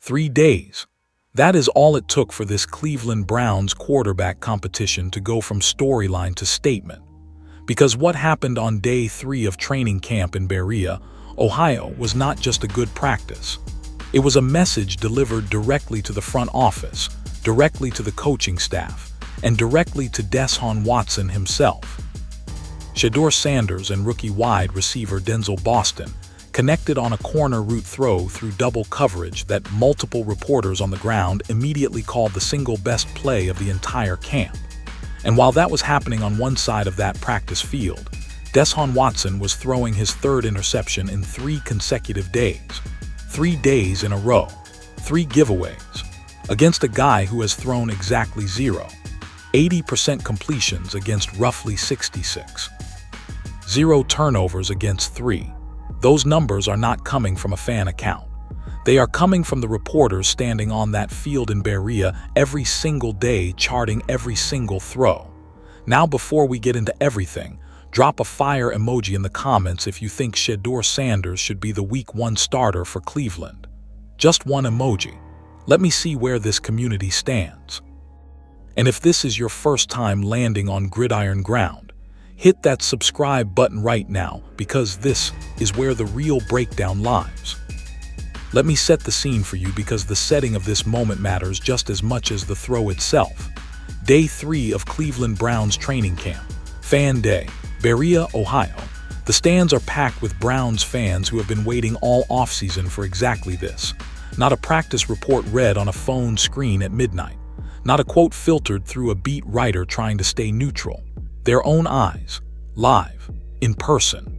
3 days. That is all it took for this Cleveland Browns quarterback competition to go from storyline to statement. Because what happened on day 3 of training camp in Berea, Ohio, was not just a good practice. It was a message delivered directly to the front office, directly to the coaching staff, and directly to Deshaun Watson himself. Deion Sanders and rookie wide receiver Denzel connected on a corner route throw through double coverage that multiple reporters on the ground immediately called the single best play of the entire camp. And while that was happening on one side of that practice field, Deshaun Watson was throwing his 3rd interception in 3 consecutive days. 3 days in a row. 3 giveaways. Against a guy who has thrown exactly 0. 80% completions against roughly 66. 0 turnovers against 3. Those numbers are not coming from a fan account. They are coming from the reporters standing on that field in Berea every single day, charting every single throw. Now, before we get into everything, drop a fire emoji in the comments if you think Shedeur Sanders should be the Week 1 starter for Cleveland. Just one emoji. Let me see where this community stands. And if this is your first time landing on Gridiron ground, hit that subscribe button right now, because this is where the real breakdown lies. Let me set the scene for you, because the setting of this moment matters just as much as the throw itself. Day 3 of Cleveland Browns training camp. Fan Day, Berea, Ohio. The stands are packed with Browns fans who have been waiting all offseason for exactly this. Not a practice report read on a phone screen at midnight. Not a quote filtered through a beat writer trying to stay neutral. Their own eyes, live, in person.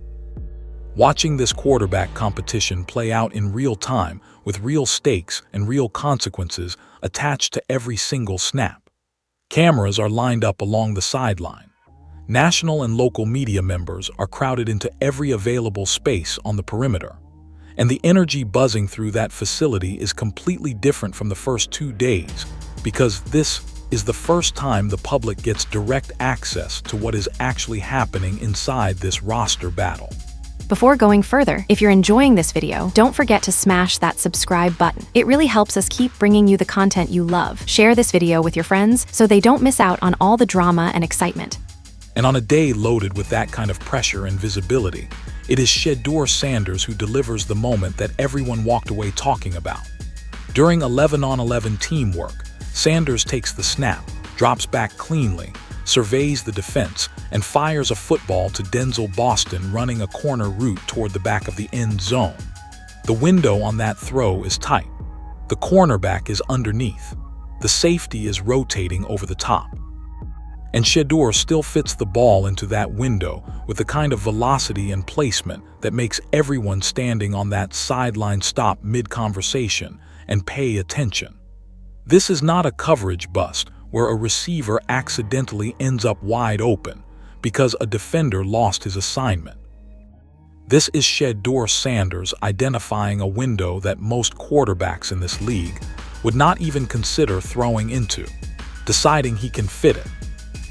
Watching this quarterback competition play out in real time with real stakes and real consequences attached to every single snap. Cameras are lined up along the sideline. National and local media members are crowded into every available space on the perimeter. And the energy buzzing through that facility is completely different from the first 2 days, because this is the first time the public gets direct access to what is actually happening inside this roster battle. Before going further, if you're enjoying this video, don't forget to smash that subscribe button. It really helps us keep bringing you the content you love. Share this video with your friends so they don't miss out on all the drama and excitement. And on a day loaded with that kind of pressure and visibility, it is Shedeur Sanders who delivers the moment that everyone walked away talking about. During 11-on-11 teamwork, Sanders takes the snap, drops back cleanly, surveys the defense, and fires a football to Denzel running a corner route toward the back of the end zone. The window on that throw is tight. The cornerback is underneath. The safety is rotating over the top. And Shedeur still fits the ball into that window with the kind of velocity and placement that makes everyone standing on that sideline stop mid-conversation and pay attention. This is not a coverage bust where a receiver accidentally ends up wide open because a defender lost his assignment. This is Shedeur Sanders identifying a window that most quarterbacks in this league would not even consider throwing into, deciding he can fit it,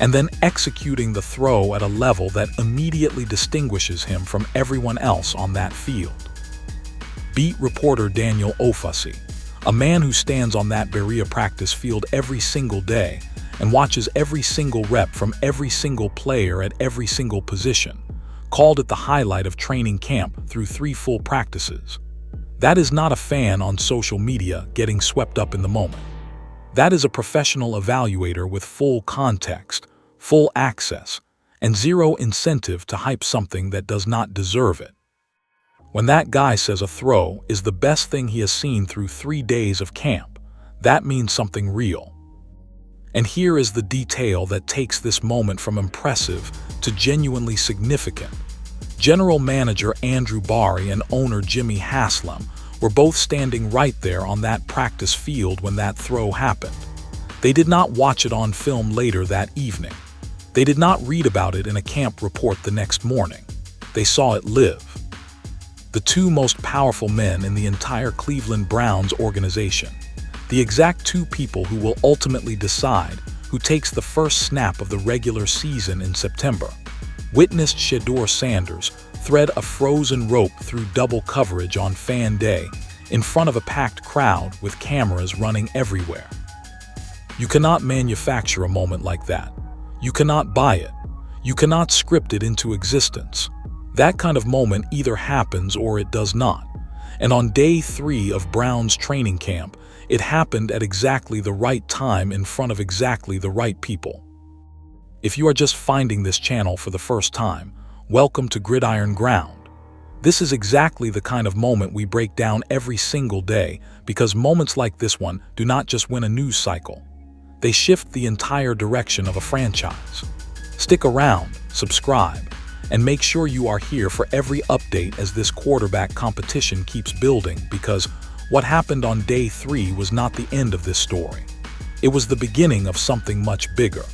and then executing the throw at a level that immediately distinguishes him from everyone else on that field. Beat reporter Daniel Ofusi, a man who stands on that Berea practice field every single day and watches every single rep from every single player at every single position, called it the highlight of training camp through 3 full practices. That is not a fan on social media getting swept up in the moment. That is a professional evaluator with full context, full access, and 0 incentive to hype something that does not deserve it. When that guy says a throw is the best thing he has seen through 3 days of camp, that means something real. And here is the detail that takes this moment from impressive to genuinely significant. General Manager Andrew Barry and owner Jimmy Haslam were both standing right there on that practice field when that throw happened. They did not watch it on film later that evening. They did not read about it in a camp report the next morning. They saw it live. The 2 most powerful men in the entire Cleveland Browns organization, the exact 2 people who will ultimately decide who takes the first snap of the regular season in September, witnessed Shedeur Sanders thread a frozen rope through double coverage on Fan Day in front of a packed crowd with cameras running everywhere. You cannot manufacture a moment like that. You cannot buy it. You cannot script it into existence. That kind of moment either happens or it does not. And on day 3 of Brown's training camp, it happened at exactly the right time in front of exactly the right people. If you are just finding this channel for the first time, welcome to Gridiron Ground. This is exactly the kind of moment we break down every single day, because moments like this one do not just win a news cycle. They shift the entire direction of a franchise. Stick around, subscribe, and make sure you are here for every update as this quarterback competition keeps building, because what happened on day 3 was not the end of this story. It was the beginning of something much bigger.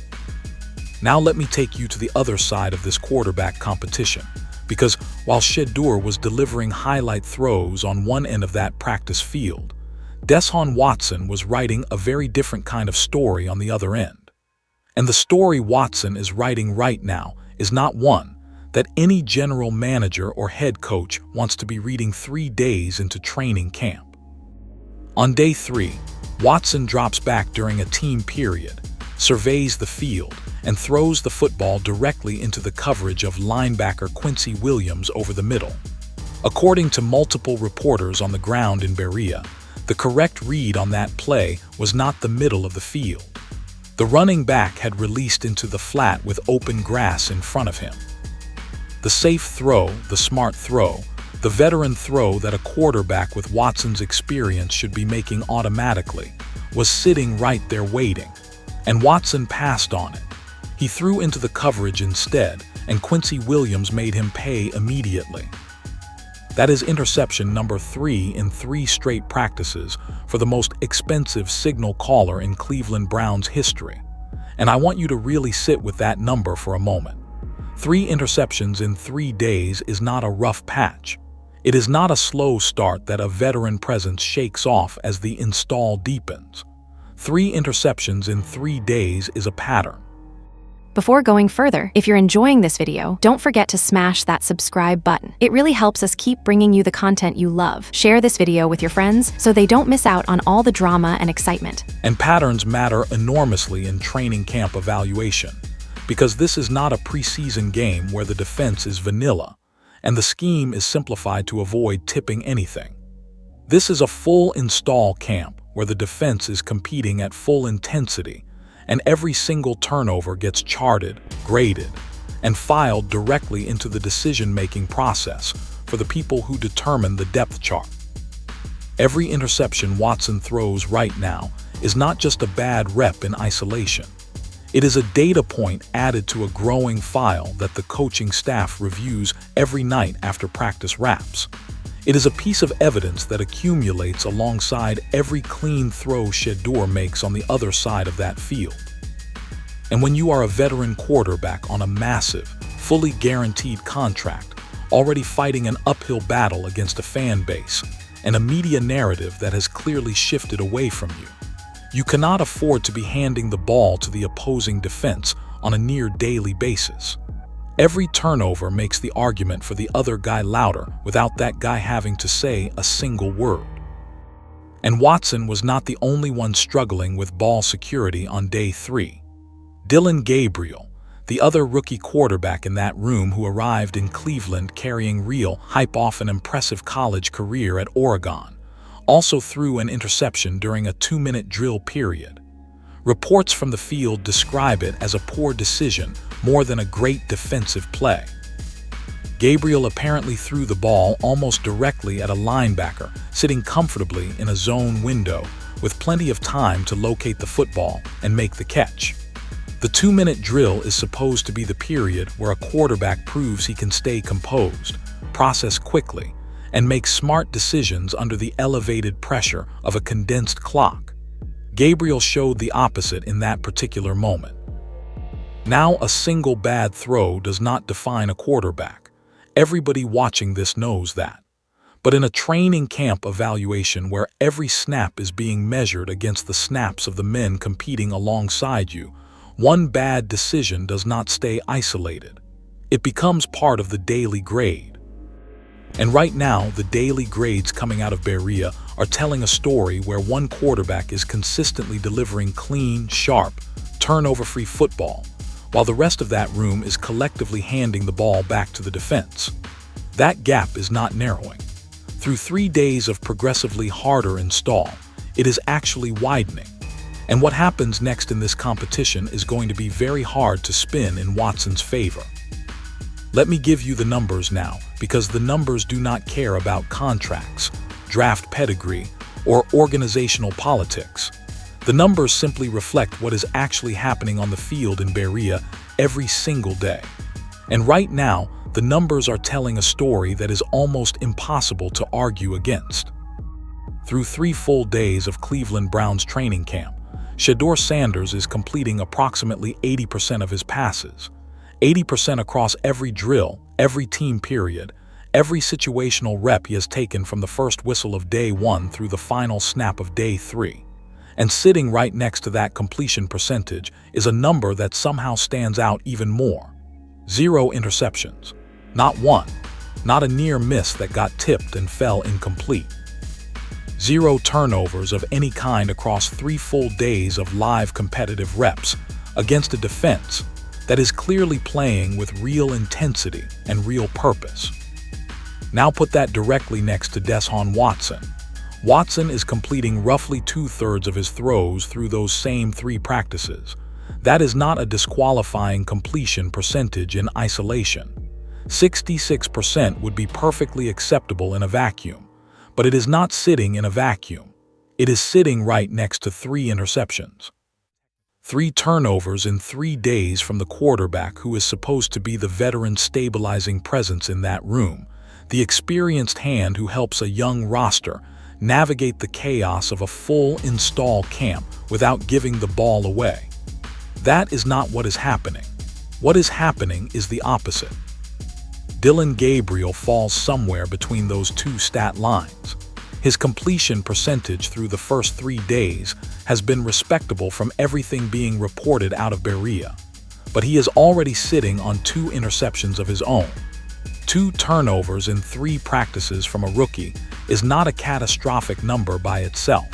Now let me take you to the other side of this quarterback competition, because while Shedeur was delivering highlight throws on one end of that practice field, Deshaun Watson was writing a very different kind of story on the other end. And the story Watson is writing right now is not one that any general manager or head coach wants to be reading 3 days into training camp. On day 3, Watson drops back during a team period, surveys the field, and throws the football directly into the coverage of linebacker Quincy Williams over the middle. According to multiple reporters on the ground in Berea, the correct read on that play was not the middle of the field. The running back had released into the flat with open grass in front of him. The safe throw, the smart throw, the veteran throw that a quarterback with Watson's experience should be making automatically, was sitting right there waiting, and Watson passed on it. He threw into the coverage instead, and Quincy Williams made him pay immediately. That is interception number 3 in 3 straight practices for the most expensive signal caller in Cleveland Browns history. And I want you to really sit with that number for a moment. 3 interceptions in 3 days is not a rough patch. It is not a slow start that a veteran presence shakes off as the install deepens. 3 interceptions in 3 days is a pattern. Before going further, if you're enjoying this video, don't forget to smash that subscribe button. It really helps us keep bringing you the content you love. Share this video with your friends so they don't miss out on all the drama and excitement. And patterns matter enormously in training camp evaluation, because this is not a preseason game where the defense is vanilla, and the scheme is simplified to avoid tipping anything. This is a full install camp where the defense is competing at full intensity, and every single turnover gets charted, graded, and filed directly into the decision-making process for the people who determine the depth chart. Every interception Watson throws right now is not just a bad rep in isolation. It is a data point added to a growing file that the coaching staff reviews every night after practice wraps. It is a piece of evidence that accumulates alongside every clean throw Shedeur makes on the other side of that field. And when you are a veteran quarterback on a massive, fully guaranteed contract, already fighting an uphill battle against a fan base and a media narrative that has clearly shifted away from you, you cannot afford to be handing the ball to the opposing defense on a near daily basis. Every turnover makes the argument for the other guy louder without that guy having to say a single word. And Watson was not the only one struggling with ball security on day 3. Dillon Gabriel, the other rookie quarterback in that room who arrived in Cleveland carrying real hype off an impressive college career at Oregon, also threw an interception during a 2-minute drill period. Reports from the field describe it as a poor decision more than a great defensive play. Gabriel apparently threw the ball almost directly at a linebacker sitting comfortably in a zone window with plenty of time to locate the football and make the catch. The 2-minute drill is supposed to be the period where a quarterback proves he can stay composed, process quickly, and make smart decisions under the elevated pressure of a condensed clock. Gabriel showed the opposite in that particular moment. Now, a single bad throw does not define a quarterback. Everybody watching this knows that. But in a training camp evaluation where every snap is being measured against the snaps of the men competing alongside you, one bad decision does not stay isolated. It becomes part of the daily grade. And right now, the daily grades coming out of Berea are telling a story where one quarterback is consistently delivering clean, sharp, turnover-free football, while the rest of that room is collectively handing the ball back to the defense. That gap is not narrowing. Through 3 days of progressively harder install, it is actually widening. And what happens next in this competition is going to be very hard to spin in Watson's favor. Let me give you the numbers now, because the numbers do not care about contracts, draft pedigree, or organizational politics. The numbers simply reflect what is actually happening on the field in Berea every single day. And right now, the numbers are telling a story that is almost impossible to argue against. Through 3 full days of Cleveland Browns training camp, Deion Sanders is completing approximately 80% of his passes. 80% across every drill, every team period, every situational rep he has taken from the first whistle of day 1 through the final snap of day 3. And sitting right next to that completion percentage is a number that somehow stands out even more. 0 interceptions. Not one. Not a near miss that got tipped and fell incomplete. 0 turnovers of any kind across 3 full days of live competitive reps against a defense that is clearly playing with real intensity and real purpose. Now put that directly next to Deshaun Watson. Watson is completing roughly 2/3 of his throws through those same 3 practices. That is not a disqualifying completion percentage in isolation. 66% would be perfectly acceptable in a vacuum, but it is not sitting in a vacuum. It is sitting right next to 3 interceptions. 3 turnovers in 3 days from the quarterback who is supposed to be the veteran stabilizing presence in that room, the experienced hand who helps a young roster navigate the chaos of a full install camp without giving the ball away. That is not what is happening. What is happening is the opposite. Dillon Gabriel falls somewhere between those 2 stat lines. His completion percentage through the first 3 days has been respectable from everything being reported out of Berea, but he is already sitting on 2 interceptions of his own. 2 turnovers in 3 practices from a rookie is not a catastrophic number by itself.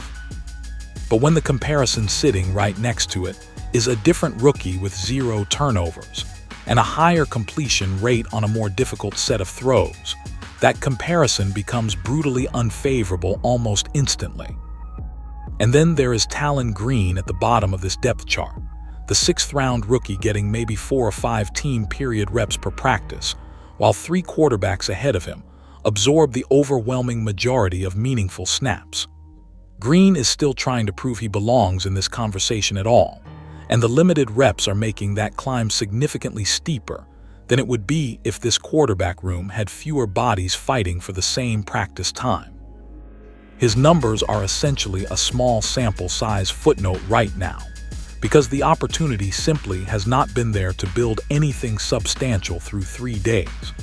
But when the comparison sitting right next to it is a different rookie with 0 turnovers and a higher completion rate on a more difficult set of throws, that comparison becomes brutally unfavorable almost instantly. And then there is Talon Green at the bottom of this depth chart, the 6th-round rookie getting maybe 4 or 5 team period reps per practice, while 3 quarterbacks ahead of him absorb the overwhelming majority of meaningful snaps. Green is still trying to prove he belongs in this conversation at all, and the limited reps are making that climb significantly steeper than it would be if this quarterback room had fewer bodies fighting for the same practice time. His numbers are essentially a small sample size footnote right now, because the opportunity simply has not been there to build anything substantial through 3 days.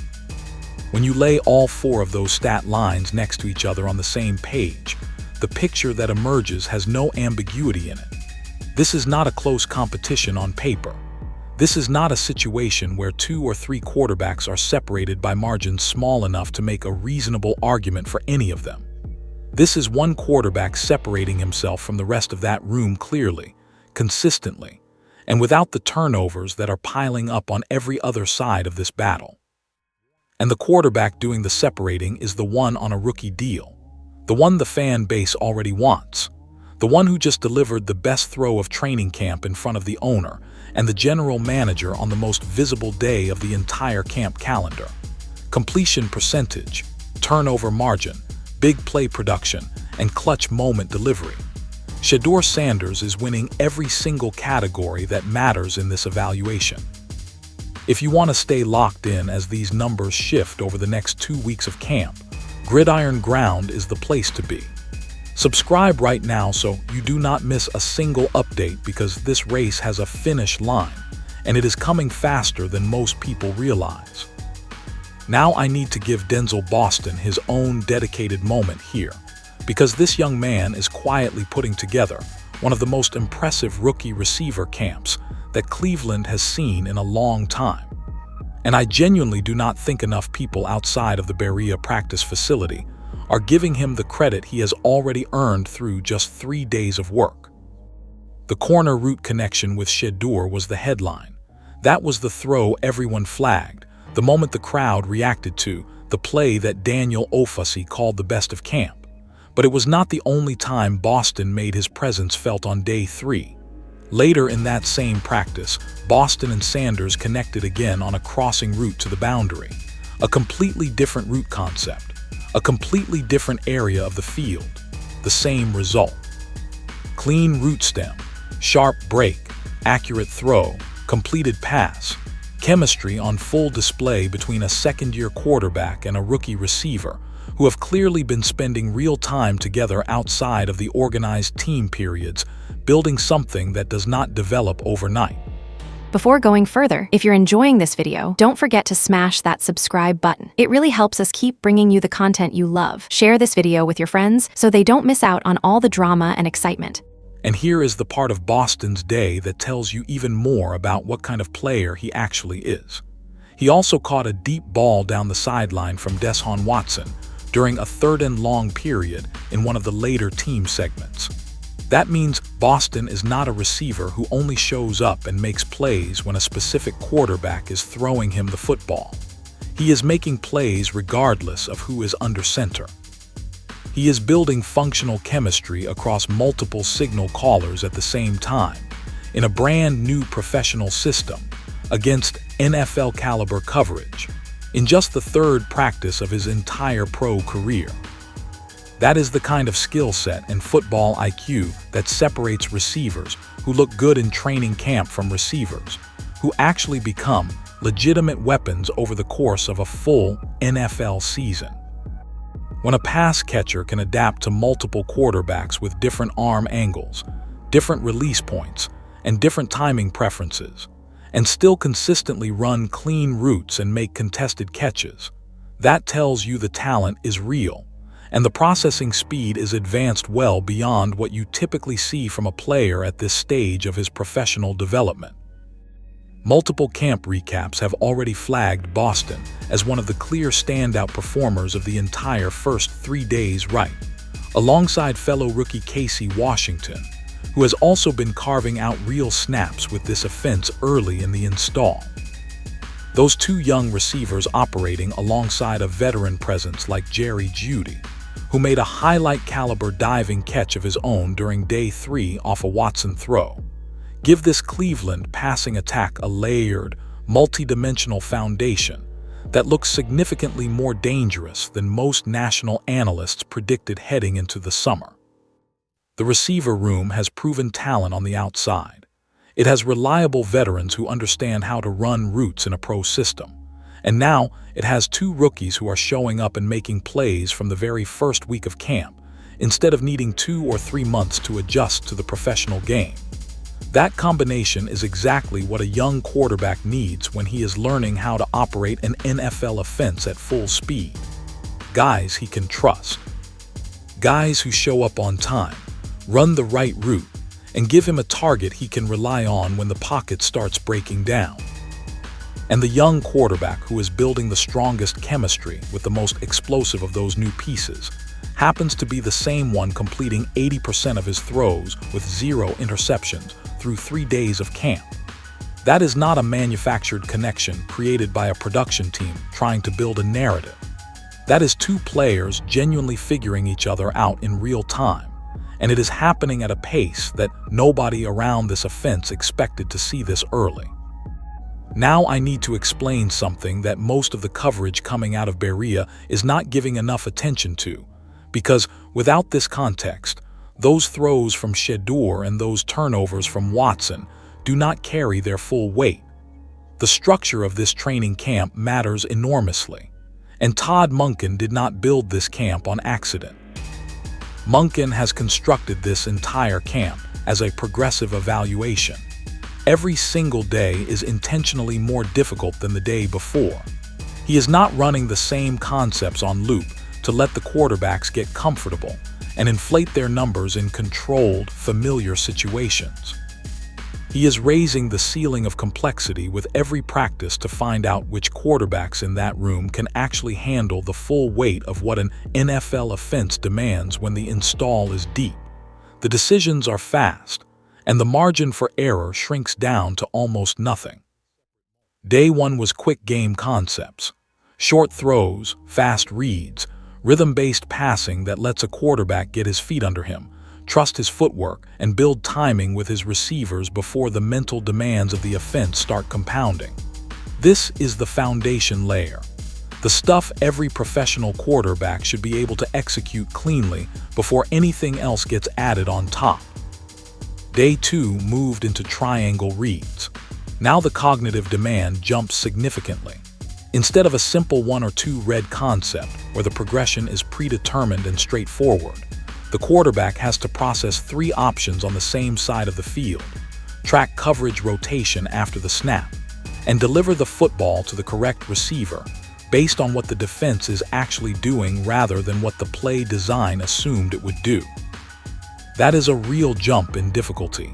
When you lay all 4 of those stat lines next to each other on the same page, the picture that emerges has no ambiguity in it. This is not a close competition on paper. This is not a situation where 2 or 3 quarterbacks are separated by margins small enough to make a reasonable argument for any of them. This is one quarterback separating himself from the rest of that room clearly, consistently, and without the turnovers that are piling up on every other side of this battle. And the quarterback doing the separating is the one on a rookie deal, the one the fan base already wants, the one who just delivered the best throw of training camp in front of the owner and the general manager on the most visible day of the entire camp calendar. Completion percentage, turnover margin, big play production, and clutch moment delivery. Deion Sanders is winning every single category that matters in this evaluation. If you want to stay locked in as these numbers shift over the next 2 weeks of camp, Gridiron Ground is the place to be. Subscribe right now so you do not miss a single update, because this race has a finish line, and it is coming faster than most people realize. Now I need to give Denzel Boston his own dedicated moment here, because this young man is quietly putting together one of the most impressive rookie receiver camps that Cleveland has seen in a long time. And I genuinely do not think enough people outside of the Berea practice facility are giving him the credit he has already earned through just 3 days of work. The corner route connection with Shedeur was the headline. That was the throw everyone flagged, the moment the crowd reacted to the play that Daniel Ofusy called the best of camp. But it was not the only time Boston made his presence felt on day 3. Later in that same practice, Boston and Sanders connected again on a crossing route to the boundary. A completely different route concept, a completely different area of the field. The same result. Clean route stem, sharp break, accurate throw, completed pass. Chemistry on full display between a second-year quarterback and a rookie receiver who have clearly been spending real time together outside of the organized team periods, building something that does not develop overnight. Before going further, if you're enjoying this video, don't forget to smash that subscribe button. It really helps us keep bringing you the content you love. Share this video with your friends so they don't miss out on all the drama and excitement. And here is the part of Boston's day that tells you even more about what kind of player he actually is. He also caught a deep ball down the sideline from Deshaun Watson during a 3rd and long period in one of the later team segments. That means Boston is not a receiver who only shows up and makes plays when a specific quarterback is throwing him the football. He is making plays regardless of who is under center. He is building functional chemistry across multiple signal callers at the same time, in a brand new professional system, against NFL-caliber coverage, in just the 3rd practice of his entire pro career. That is the kind of skill set and football IQ that separates receivers who look good in training camp from receivers who actually become legitimate weapons over the course of a full NFL season. When a pass catcher can adapt to multiple quarterbacks with different arm angles, different release points, and different timing preferences, and still consistently run clean routes and make contested catches, that tells you the talent is real, and the processing speed is advanced well beyond what you typically see from a player at this stage of his professional development. Multiple camp recaps have already flagged Boston as one of the clear standout performers of the entire first 3 days right, alongside fellow rookie Casey Washington, who has also been carving out real snaps with this offense early in the install. Those 2 young receivers operating alongside a veteran presence like Jerry Jeudy, who made a highlight-caliber diving catch of his own during day 3 off a Watson throw, give this Cleveland passing attack a layered, multi-dimensional foundation that looks significantly more dangerous than most national analysts predicted heading into the summer. The receiver room has proven talent on the outside. It has reliable veterans who understand how to run routes in a pro system. And now it has 2 rookies who are showing up and making plays from the very first week of camp, instead of needing 2 or 3 months to adjust to the professional game. That combination is exactly what a young quarterback needs when he is learning how to operate an NFL offense at full speed. Guys he can trust. Guys who show up on time, run the right route, and give him a target he can rely on when the pocket starts breaking down. And the young quarterback who is building the strongest chemistry with the most explosive of those new pieces happens to be the same one completing 80% of his throws with 0 interceptions through 3 days of camp. That is not a manufactured connection created by a production team trying to build a narrative. That is 2 players genuinely figuring each other out in real time, and it is happening at a pace that nobody around this offense expected to see this early. Now I need to explain something that most of the coverage coming out of Berea is not giving enough attention to, because without this context, those throws from Shedeur and those turnovers from Watson do not carry their full weight. The structure of this training camp matters enormously, and Todd Monken did not build this camp on accident. Monken has constructed this entire camp as a progressive evaluation. Every single day is intentionally more difficult than the day before. He is not running the same concepts on loop to let the quarterbacks get comfortable and inflate their numbers in controlled, familiar situations. He is raising the ceiling of complexity with every practice to find out which quarterbacks in that room can actually handle the full weight of what an NFL offense demands when the install is deep. The decisions are fast, and the margin for error shrinks down to almost nothing. Day 1 was quick game concepts. Short throws, fast reads, rhythm-based passing that lets a quarterback get his feet under him, trust his footwork, and build timing with his receivers before the mental demands of the offense start compounding. This is the foundation layer. The stuff every professional quarterback should be able to execute cleanly before anything else gets added on top. Day 2 moved into triangle reads. Now the cognitive demand jumps significantly. Instead of a simple 1 or 2 read concept where the progression is predetermined and straightforward, the quarterback has to process 3 options on the same side of the field, track coverage rotation after the snap, and deliver the football to the correct receiver based on what the defense is actually doing rather than what the play design assumed it would do. That is a real jump in difficulty,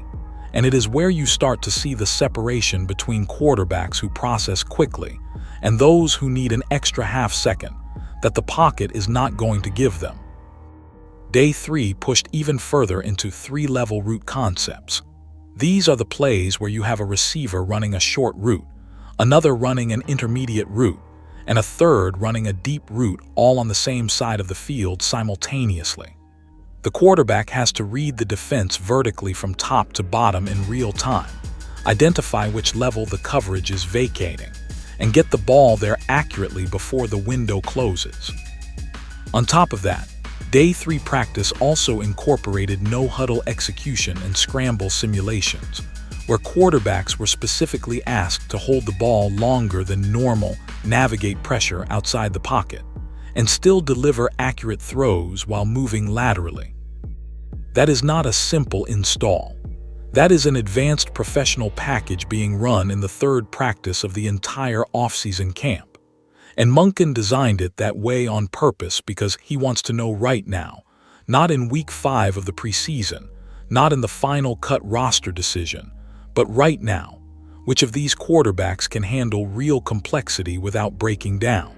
and it is where you start to see the separation between quarterbacks who process quickly and those who need an extra half second that the pocket is not going to give them. Day 3 pushed even further into 3-level route concepts. These are the plays where you have a receiver running a short route, another running an intermediate route, and a third running a deep route all on the same side of the field simultaneously. The quarterback has to read the defense vertically from top to bottom in real time, identify which level the coverage is vacating, and get the ball there accurately before the window closes. On top of that, Day 3 practice also incorporated no-huddle execution and scramble simulations, where quarterbacks were specifically asked to hold the ball longer than normal, navigate pressure outside the pocket, and still deliver accurate throws while moving laterally. That is not a simple install. That is an advanced professional package being run in the 3rd practice of the entire off-season camp. And Monken designed it that way on purpose because he wants to know right now, not in week 5 of the preseason, not in the final cut roster decision, but right now, which of these quarterbacks can handle real complexity without breaking down.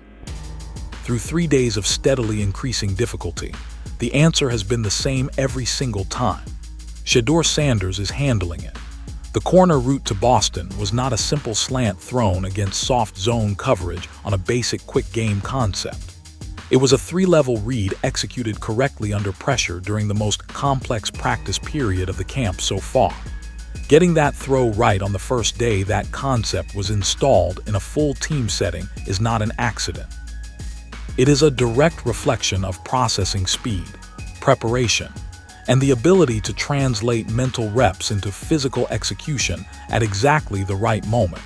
Through 3 days of steadily increasing difficulty, the answer has been the same every single time. Deion Sanders is handling it. The corner route to Boston was not a simple slant thrown against soft zone coverage on a basic quick game concept. It was a 3-level read executed correctly under pressure during the most complex practice period of the camp so far. Getting that throw right on the first day that concept was installed in a full team setting is not an accident. It is a direct reflection of processing speed, preparation, and the ability to translate mental reps into physical execution at exactly the right moment.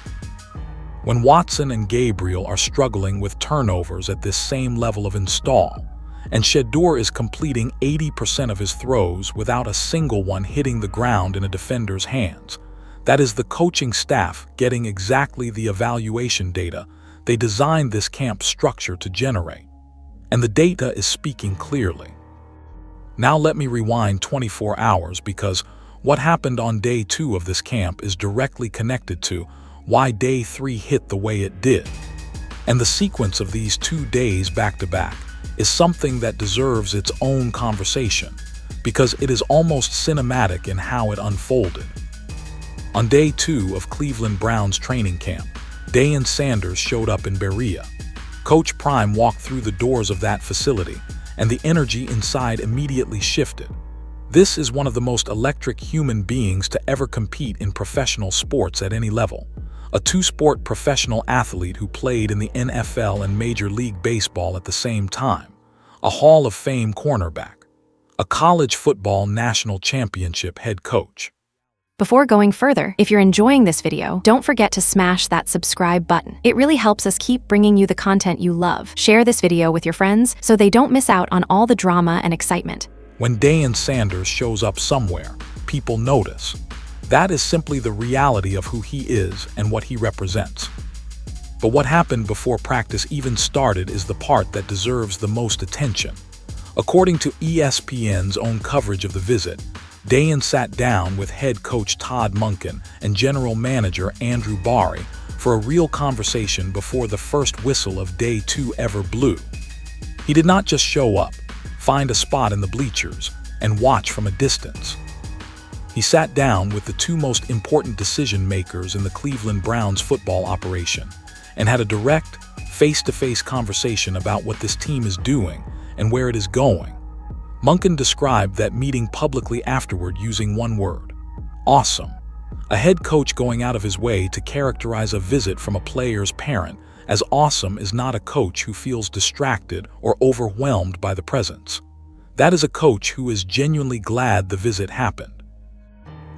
When Watson and Gabriel are struggling with turnovers at this same level of install, and Shedeur is completing 80% of his throws without a single one hitting the ground in a defender's hands, that is the coaching staff getting exactly the evaluation data they designed this camp structure to generate. And the data is speaking clearly. Now let me rewind 24 hours because what happened on day 2 of this camp is directly connected to why day 3 hit the way it did. And the sequence of these 2 days back-to-back is something that deserves its own conversation because it is almost cinematic in how it unfolded. On day 2 of Cleveland Browns training camp, Deion Sanders showed up in Berea. Coach Prime walked through the doors of that facility, and the energy inside immediately shifted. This is one of the most electric human beings to ever compete in professional sports at any level. A 2-sport professional athlete who played in the NFL and Major League Baseball at the same time. A Hall of Fame cornerback. A college football national championship head coach. Before going further, if you're enjoying this video, don't forget to smash that subscribe button. It really helps us keep bringing you the content you love. Share this video with your friends so they don't miss out on all the drama and excitement. When Deion Sanders shows up somewhere, people notice. That is simply the reality of who he is and what he represents. But what happened before practice even started is the part that deserves the most attention. According to ESPN's own coverage of the visit, Deion sat down with head coach Todd Monken and general manager Andrew Barry for a real conversation before the first whistle of day 2 ever blew. He did not just show up, find a spot in the bleachers, and watch from a distance. He sat down with the two most important decision makers in the Cleveland Browns football operation and had a direct, face-to-face conversation about what this team is doing and where it is going. Monken described that meeting publicly afterward using one word: awesome. A head coach going out of his way to characterize a visit from a player's parent as awesome is not a coach who feels distracted or overwhelmed by the presence. That is a coach who is genuinely glad the visit happened.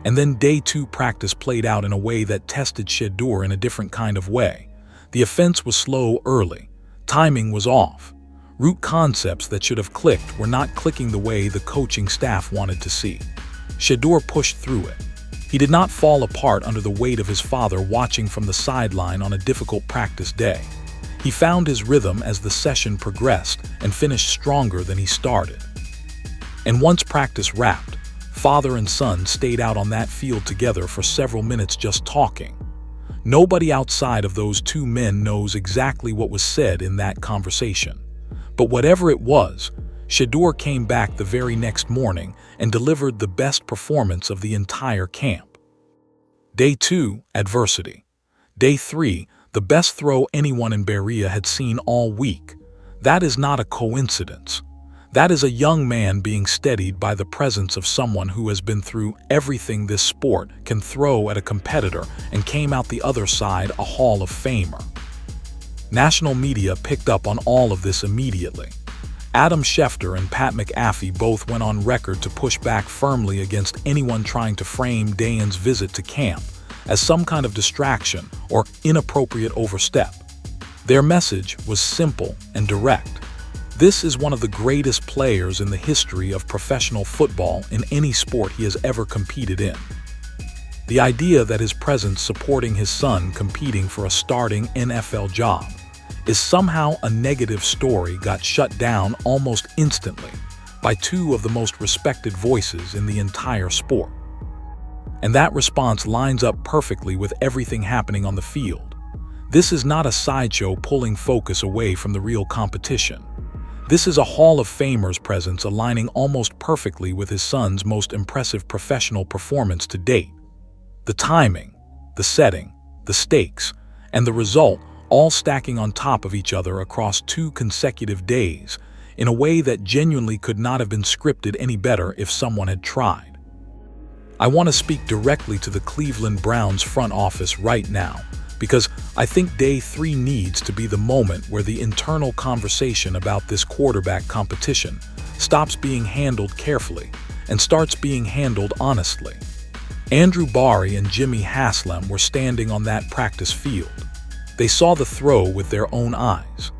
And then day 2 practice played out in a way that tested Shedeur in a different kind of way. The offense was slow early. Timing was off. Root concepts that should have clicked were not clicking the way the coaching staff wanted to see. Shedeur pushed through it. He did not fall apart under the weight of his father watching from the sideline on a difficult practice day. He found his rhythm as the session progressed and finished stronger than he started. And once practice wrapped, father and son stayed out on that field together for several minutes just talking. Nobody outside of those two men knows exactly what was said in that conversation. But whatever it was, Shedeur came back the very next morning and delivered the best performance of the entire camp. Day 2, adversity. Day 3, the best throw anyone in Berea had seen all week. That is not a coincidence. That is a young man being steadied by the presence of someone who has been through everything this sport can throw at a competitor and came out the other side a Hall of Famer. National media picked up on all of this immediately. Adam Schefter and Pat McAfee both went on record to push back firmly against anyone trying to frame Deion's visit to camp as some kind of distraction or inappropriate overstep. Their message was simple and direct. This is one of the greatest players in the history of professional football in any sport he has ever competed in. The idea that his presence supporting his son competing for a starting NFL job is somehow a negative story got shut down almost instantly by two of the most respected voices in the entire sport. And that response lines up perfectly with everything happening on the field. This is not a sideshow pulling focus away from the real competition. This is a Hall of Famer's presence aligning almost perfectly with his son's most impressive professional performance to date. The timing, the setting, the stakes, and the result all stacking on top of each other across 2 consecutive days in a way that genuinely could not have been scripted any better if someone had tried. I want to speak directly to the Cleveland Browns front office right now because I think day 3 needs to be the moment where the internal conversation about this quarterback competition stops being handled carefully and starts being handled honestly. Andrew Barry and Jimmy Haslam were standing on that practice field. They saw the throw with their own eyes.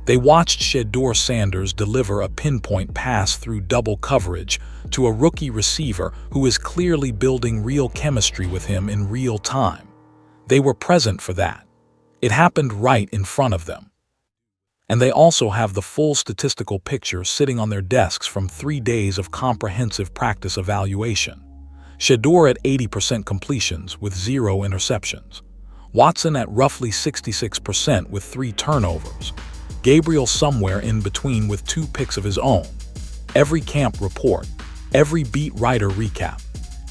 They watched Deion Sanders deliver a pinpoint pass through double coverage to a rookie receiver who is clearly building real chemistry with him in real time. They were present for that. It happened right in front of them. And they also have the full statistical picture sitting on their desks from 3 days of comprehensive practice evaluation. Shedeur at 80% completions with 0 interceptions. Watson at roughly 66% with 3 turnovers. Gabriel somewhere in between with 2 picks of his own. Every camp report, every beat writer recap,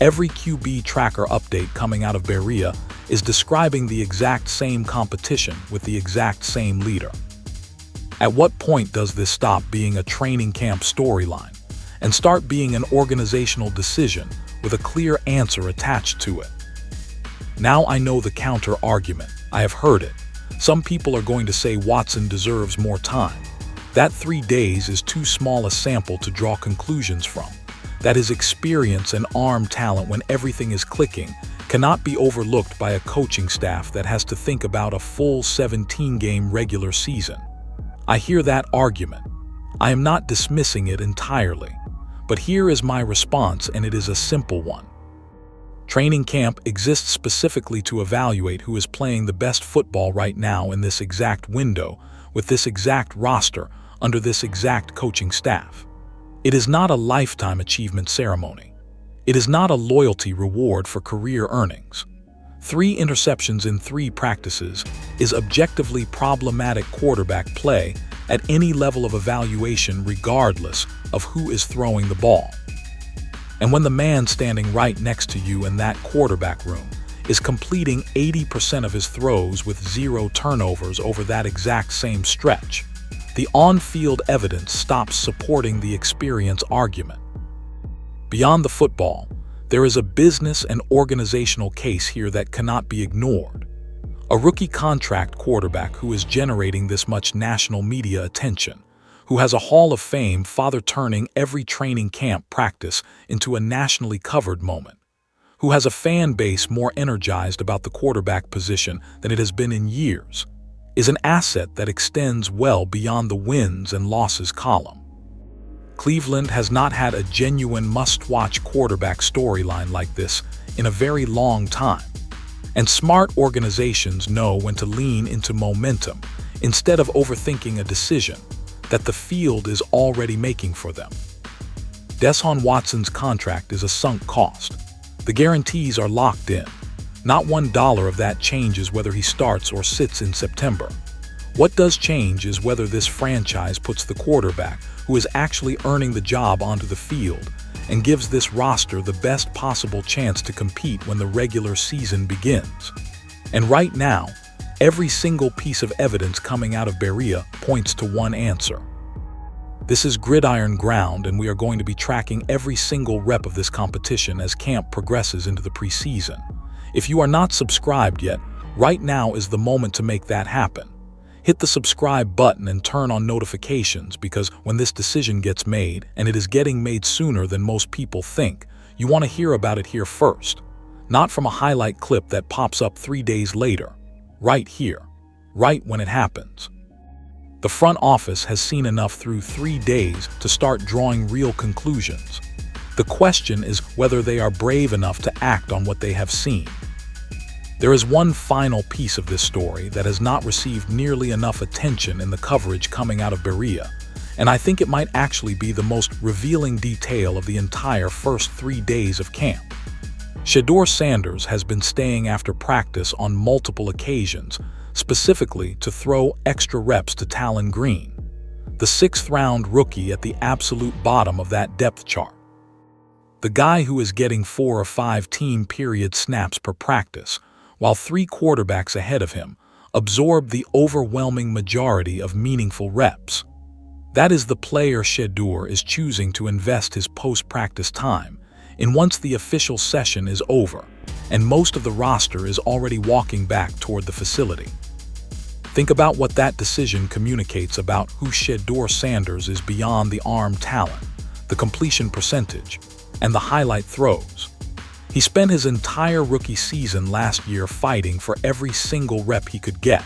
every QB tracker update coming out of Berea is describing the exact same competition with the exact same leader. At what point does this stop being a training camp storyline and start being an organizational decision with a clear answer attached to it? Now I know the counter-argument. I have heard it. Some people are going to say Watson deserves more time. That 3 days is too small a sample to draw conclusions from. That his experience and arm talent when everything is clicking cannot be overlooked by a coaching staff that has to think about a full 17-game regular season. I hear that argument. I am not dismissing it entirely. But here is my response, and it is a simple one. Training camp exists specifically to evaluate who is playing the best football right now in this exact window, with this exact roster, under this exact coaching staff. It is not a lifetime achievement ceremony. It is not a loyalty reward for career earnings. 3 interceptions in 3 practices is objectively problematic quarterback play at any level of evaluation regardless of who is throwing the ball. And when the man standing right next to you in that quarterback room is completing 80% of his throws with 0 turnovers over that exact same stretch, the on-field evidence stops supporting the experience argument. Beyond the football, there is a business and organizational case here that cannot be ignored. A rookie contract quarterback who is generating this much national media attention, who has a Hall of Fame father turning every training camp practice into a nationally covered moment, who has a fan base more energized about the quarterback position than it has been in years, is an asset that extends well beyond the wins and losses column. Cleveland has not had a genuine must-watch quarterback storyline like this in a very long time, and smart organizations know when to lean into momentum instead of overthinking a decision that the field is already making for them. Deshaun Watson's contract is a sunk cost. The guarantees are locked in. Not $1 of that changes whether he starts or sits in September. What does change is whether this franchise puts the quarterback who is actually earning the job onto the field and gives this roster the best possible chance to compete when the regular season begins. And right now, every single piece of evidence coming out of Berea points to one answer. This is Gridiron ground, and we are going to be tracking every single rep of this competition as camp progresses into the preseason. If you are not subscribed yet, right now is the moment to make that happen. Hit the subscribe button and turn on notifications, because when this decision gets made, and it is getting made sooner than most people think, you want to hear about it here first. Not from a highlight clip that pops up 3 days later. Right here. Right when it happens. The front office has seen enough through 3 days to start drawing real conclusions. The question is whether they are brave enough to act on what they have seen. There is one final piece of this story that has not received nearly enough attention in the coverage coming out of Berea, and I think it might actually be the most revealing detail of the entire first 3 days of camp. Deion Sanders has been staying after practice on multiple occasions, specifically to throw extra reps to Talon Green, the 6th-round rookie at the absolute bottom of that depth chart. The guy who is getting 4 or 5 team period snaps per practice, while 3 quarterbacks ahead of him absorb the overwhelming majority of meaningful reps. That is the player Shedeur is choosing to invest his post-practice time in once the official session is over, and most of the roster is already walking back toward the facility. Think about what that decision communicates about who Deion Sanders is beyond the arm talent, the completion percentage, and the highlight throws. He spent his entire rookie season last year fighting for every single rep he could get,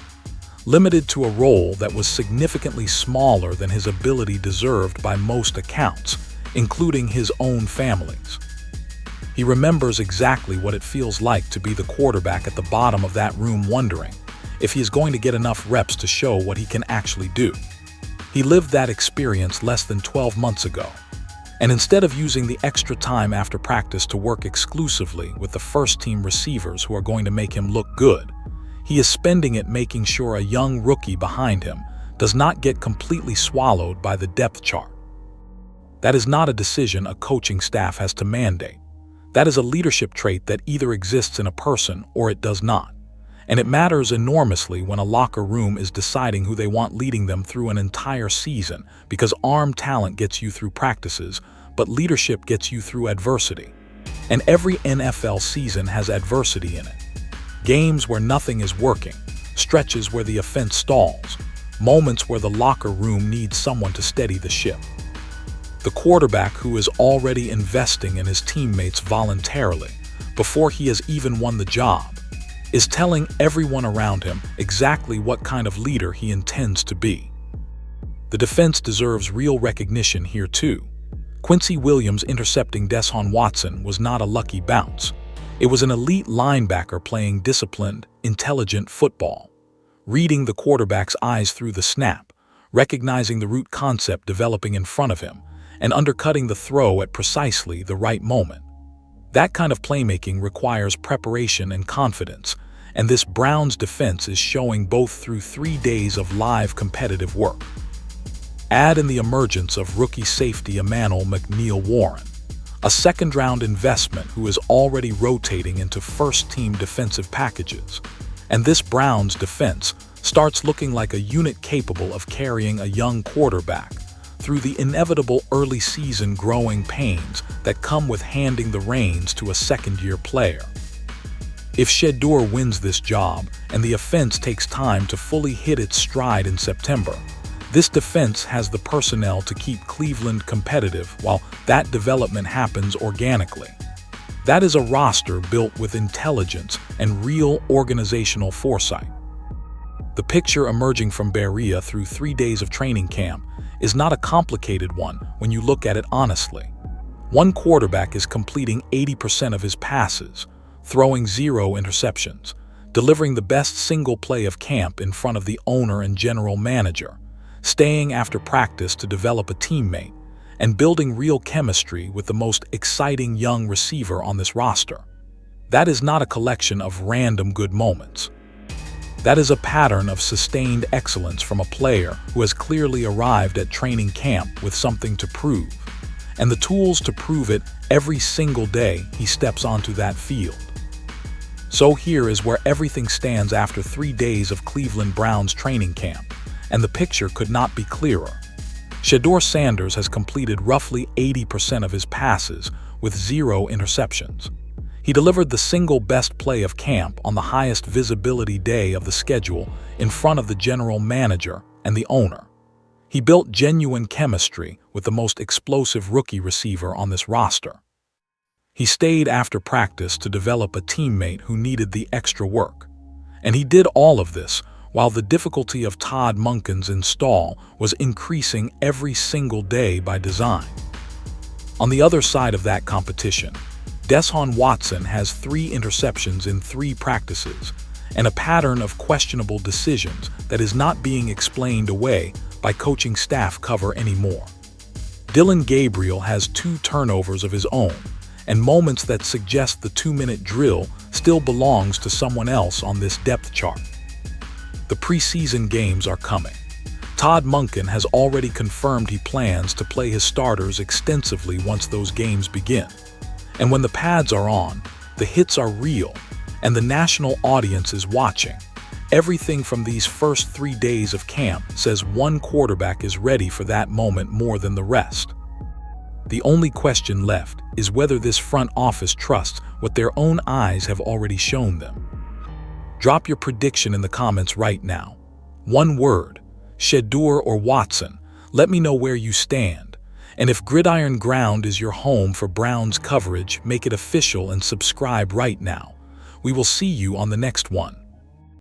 limited to a role that was significantly smaller than his ability deserved by most accounts, including his own family's. He remembers exactly what it feels like to be the quarterback at the bottom of that room, wondering if he is going to get enough reps to show what he can actually do. He lived that experience less than 12 months ago. And instead of using the extra time after practice to work exclusively with the first-team receivers who are going to make him look good, he is spending it making sure a young rookie behind him does not get completely swallowed by the depth chart. That is not a decision a coaching staff has to mandate. That is a leadership trait that either exists in a person or it does not. And it matters enormously when a locker room is deciding who they want leading them through an entire season, because arm talent gets you through practices, but leadership gets you through adversity. And every NFL season has adversity in it. Games where nothing is working, stretches where the offense stalls, moments where the locker room needs someone to steady the ship. The quarterback who is already investing in his teammates voluntarily, before he has even won the job, is telling everyone around him exactly what kind of leader he intends to be. The defense deserves real recognition here too. Quincy Williams intercepting Deshaun Watson was not a lucky bounce. It was an elite linebacker playing disciplined, intelligent football, reading the quarterback's eyes through the snap, recognizing the route concept developing in front of him, and undercutting the throw at precisely the right moment. That kind of playmaking requires preparation and confidence, and this Browns defense is showing both through 3 days of live competitive work. Add in the emergence of rookie safety Emmanuel McNeil-Warren, a second-round investment who is already rotating into first-team defensive packages, and this Browns defense starts looking like a unit capable of carrying a young quarterback through the inevitable early-season growing pains that come with handing the reins to a second-year player. If Shedeur wins this job and the offense takes time to fully hit its stride in September, this defense has the personnel to keep Cleveland competitive while that development happens organically. That is a roster built with intelligence and real organizational foresight. The picture emerging from Berea through 3 days of training camp is not a complicated one when you look at it honestly. One quarterback is completing 80% of his passes, throwing 0 interceptions, delivering the best single play of camp in front of the owner and general manager, staying after practice to develop a teammate, and building real chemistry with the most exciting young receiver on this roster. That is not a collection of random good moments. That is a pattern of sustained excellence from a player who has clearly arrived at training camp with something to prove, and the tools to prove it every single day he steps onto that field. So here is where everything stands after 3 days of Cleveland Browns training camp, and the picture could not be clearer. Deion Sanders has completed roughly 80% of his passes with 0 interceptions. He delivered the single best play of camp on the highest visibility day of the schedule in front of the general manager and the owner. He built genuine chemistry with the most explosive rookie receiver on this roster. He stayed after practice to develop a teammate who needed the extra work. And he did all of this while the difficulty of Todd Monken's install was increasing every single day by design. On the other side of that competition, Deshaun Watson has 3 interceptions in 3 practices and a pattern of questionable decisions that is not being explained away by coaching staff cover anymore. Dillon Gabriel has 2 turnovers of his own, and moments that suggest the 2-minute drill still belongs to someone else on this depth chart. The preseason games are coming. Todd Monken has already confirmed he plans to play his starters extensively once those games begin. And when the pads are on, the hits are real, and the national audience is watching. Everything from these first 3 days of camp says one quarterback is ready for that moment more than the rest. The only question left is whether this front office trusts what their own eyes have already shown them. Drop your prediction in the comments right now. One word, Shedeur or Watson. Let me know where you stand. And if Gridiron Ground is your home for Browns coverage, make it official and subscribe right now. We will see you on the next one.